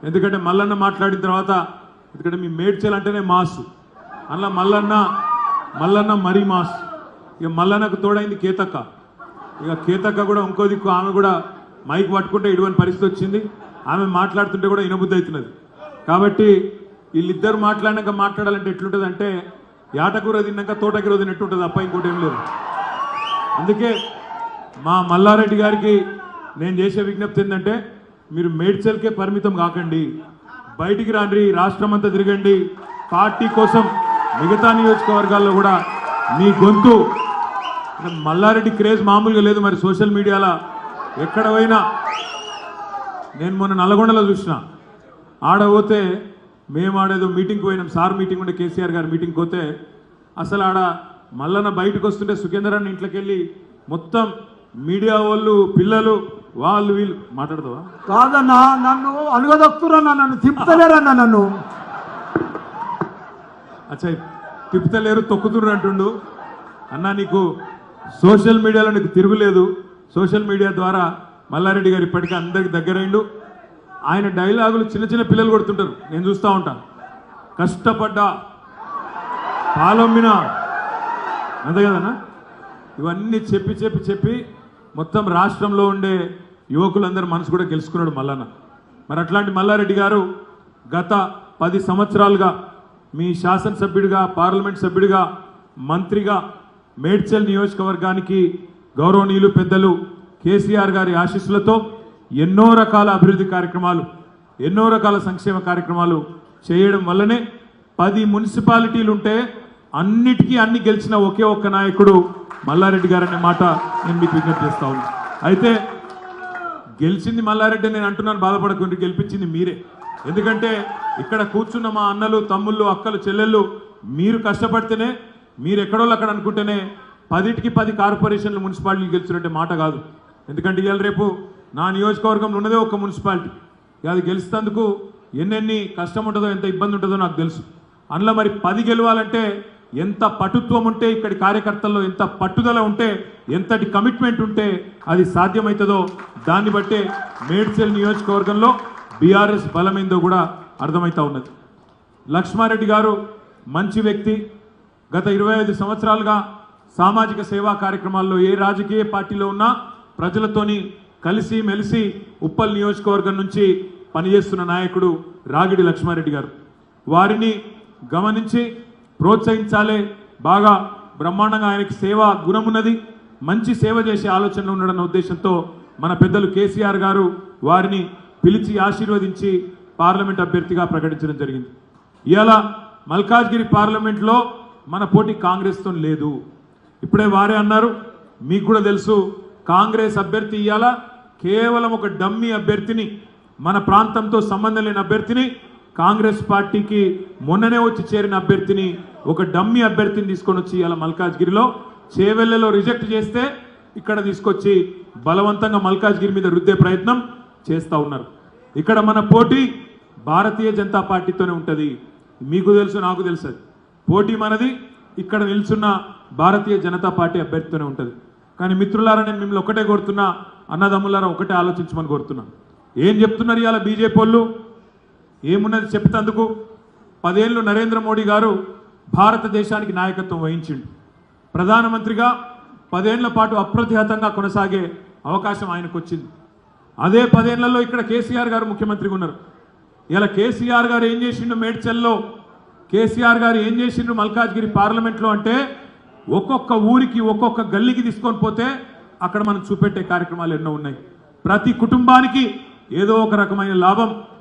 ఎందుకంటే మల్లన్న మాట్లాడిన తర్వాత ఎందుకంటే మీ మేడ్చల్ అంటేనే మాస్ అలా మల్లన్న మరీ మాస్ ఇక మల్లన్నకు తోడైంది కేతక్క ఇక కేతక్క కూడా ఇంకో దిక్కు ఆమె కూడా మైక్ పట్టుకుంటే ఇటువంటి పరిస్థితి వచ్చింది ఆమె మాట్లాడుతుంటే కూడా వినబుద్ధి అవుతున్నది కాబట్టి వీళ్ళిద్దరు మాట్లాడినాక మాట్లాడాలంటే ఎట్లుంటుంది అంటే యాటకూర తిన్నాక తోటకూర తిన్నట్టుంటుంది తప్ప ఇంకోటి ఏం లేదు అందుకే మా మల్లారెడ్డి గారికి నేను చేసే విజ్ఞప్తి ఏంటంటే మీరు మేడ్చల్కే పరిమితం కాకండి బయటికి రాండి రాష్ట్రం అంతా తిరగండి పార్టీ కోసం మిగతా నియోజకవర్గాల్లో కూడా మీ గొంతు మల్లారెడ్డి క్రేజ్ మామూలుగా లేదు మరి సోషల్ మీడియాలో ఎక్కడ పోయినా నేను మొన్న నల్గొండలో చూసిన ఆడ పోతే మేము ఆడేదో మీటింగ్కి పోయినాం సార్ మీటింగ్ ఉండే కేసీఆర్ గారు మీటింగ్కి పోతే అసలు ఆడ మల్లన్న బయటకు వస్తుంటే సుఖేందరాన్ని ఇంట్లోకి వెళ్ళి మొత్తం మీడియా వాళ్ళు పిల్లలు వాళ్ళు వీళ్ళు మాట్లాడతావా కాదన్నా నన్ను అనుగదొక్కురన్నా నన్ను తిప్పుతలేరన్నా నన్ను అచ్చా తిప్పుతలేరు తొక్కుతుర్రు అంటుండు అన్నా నీకు సోషల్ మీడియాలో నీకు తిరుగులేదు సోషల్ మీడియా ద్వారా మల్లారెడ్డి గారు ఇప్పటికీ అందరికి దగ్గరైండు ఆయన డైలాగులు చిన్న చిన్న పిల్లలు కొడుతుంటారు నేను చూస్తూ ఉంటాను కష్టపడ్డా పాలొమ్మిన అంతే కదన్నా ఇవన్నీ చెప్పి చెప్పి చెప్పి మొత్తం రాష్ట్రంలో ఉండే యువకులందరూ మనసు కూడా గెలుచుకున్నాడు మల్లన్న మరి అట్లాంటి మల్లారెడ్డి గారు గత 10 సంవత్సరాలుగా మీ శాసనసభ్యుడిగా పార్లమెంట్ సభ్యుడిగా మంత్రిగా మేడ్చల్ నియోజకవర్గానికి గౌరవనీయులు పెద్దలు కేసీఆర్ గారి ఆశీస్సులతో ఎన్నో రకాల అభివృద్ధి కార్యక్రమాలు ఎన్నో రకాల సంక్షేమ కార్యక్రమాలు చేయడం వల్లనే 10 మున్సిపాలిటీలు ఉంటే అన్నిటికీ అన్ని గెలిచిన ఒకే ఒక్క నాయకుడు మల్లారెడ్డి గారు అనే మాట నేను మీకు విజ్ఞప్తి చేస్తా ఉన్నాను అయితే గెలిచింది మల్లారెడ్డి నేను అంటున్నాను బాధపడకుండా గెలిపించింది మీరే ఎందుకంటే ఇక్కడ కూర్చున్న మా అన్నలు తమ్ముళ్ళు అక్కలు చెల్లెళ్ళు మీరు కష్టపడితేనే మీరు ఎక్కడోళ్ళు అక్కడ అనుకుంటేనే 10కి 10 కార్పొరేషన్లు మున్సిపాలిటీలు గెలిచినట్టే మాట కాదు ఎందుకంటే ఇవాళ రేపు నా నియోజకవర్గంలో ఉన్నదే ఒక మున్సిపాలిటీ అది గెలిచేందుకు ఎన్నెన్ని కష్టం ఉంటుందో ఎంత ఇబ్బంది ఉంటుందో నాకు తెలుసు అందులో మరి 10 గెలవాలంటే ఎంత పటుత్వం ఉంటే ఇక్కడి కార్యకర్తల్లో ఎంత పట్టుదల ఉంటే ఎంతటి కమిట్మెంట్ ఉంటే అది సాధ్యమవుతుందో దాన్ని బట్టే మేడ్చల్ నియోజకవర్గంలో బీఆర్ఎస్ బలమైందో కూడా అర్థమవుతా ఉన్నది లక్ష్మారెడ్డి గారు మంచి వ్యక్తి గత 25 సంవత్సరాలుగా సామాజిక సేవా కార్యక్రమాల్లో ఏ రాజకీయ పార్టీలో ఉన్నా ప్రజలతోని కలిసి మెలిసి ఉప్పల్ నియోజకవర్గం నుంచి పనిచేస్తున్న నాయకుడు రాగిడి లక్ష్మారెడ్డి గారు వారిని గమనించి ప్రోత్సహించాలే బాగా బ్రహ్మాండంగా ఆయనకి సేవా గుణం ఉన్నది మంచి సేవ చేసే ఆలోచనలు ఉండడన్న ఉద్దేశంతో మన పెద్దలు కేసీఆర్ గారు వారిని పిలిచి ఆశీర్వదించి పార్లమెంట్ అభ్యర్థిగా ప్రకటించడం జరిగింది ఇవాళ మల్కాజ్గిరి పార్లమెంట్లో మన పోటీ కాంగ్రెస్తో లేదు ఇప్పుడే వారే అన్నారు మీకు కూడా తెలుసు కాంగ్రెస్ అభ్యర్థి ఇవాళ కేవలం ఒక డమ్మీ అభ్యర్థిని మన ప్రాంతంతో సంబంధం లేని అభ్యర్థిని కాంగ్రెస్ పార్టీకి మొన్ననే వచ్చి చేరిన అభ్యర్థిని ఒక డమ్మీ అభ్యర్థిని తీసుకొని వచ్చి ఇవాళ మల్కాజ్గిరిలో చేవెళ్లలో రిజెక్ట్ చేస్తే ఇక్కడ తీసుకొచ్చి బలవంతంగా మల్కాజ్గిరి మీద రుద్దే ప్రయత్నం చేస్తూ ఉన్నారు ఇక్కడ మన పోటీ భారతీయ జనతా పార్టీతోనే ఉంటుంది మీకు తెలుసు నాకు తెలుసు అది పోటీ మనది ఇక్కడ నిల్చున్న భారతీయ జనతా పార్టీ అభ్యర్థితోనే ఉంటుంది కానీ మిత్రులారా నేను మిమ్మల్ని ఒకటే కోరుతున్నా అన్నదమ్ములారా ఒకటే ఆలోచించమని కోరుతున్నా ఏం చెప్తున్నారు ఇవాళ బీజేపీ వాళ్ళు ఏమున్నది చెప్తందుకు 10 ఏళ్ళు నరేంద్ర మోడీ గారు భారతదేశానికి నాయకత్వం వహించిండు ప్రధానమంత్రిగా 10 ఏళ్ల పాటు అప్రతిహతంగా కొనసాగే అవకాశం ఆయనకు వచ్చింది అదే 10 ఏళ్లలో ఇక్కడ కేసీఆర్ గారు ముఖ్యమంత్రిగా ఉన్నారు ఇలా కేసీఆర్ గారు ఏం చేసిండు మేడ్చల్లో కేసీఆర్ గారు ఏం చేసిండు మల్కాజ్గిరి పార్లమెంట్లో అంటే ఒక్కొక్క ఊరికి ఒక్కొక్క గల్లీకి తీసుకొని పోతే అక్కడ మనం చూపెట్టే కార్యక్రమాలు ఎన్నో ఉన్నాయి ప్రతి కుటుంబానికి ఏదో ఒక రకమైన లాభం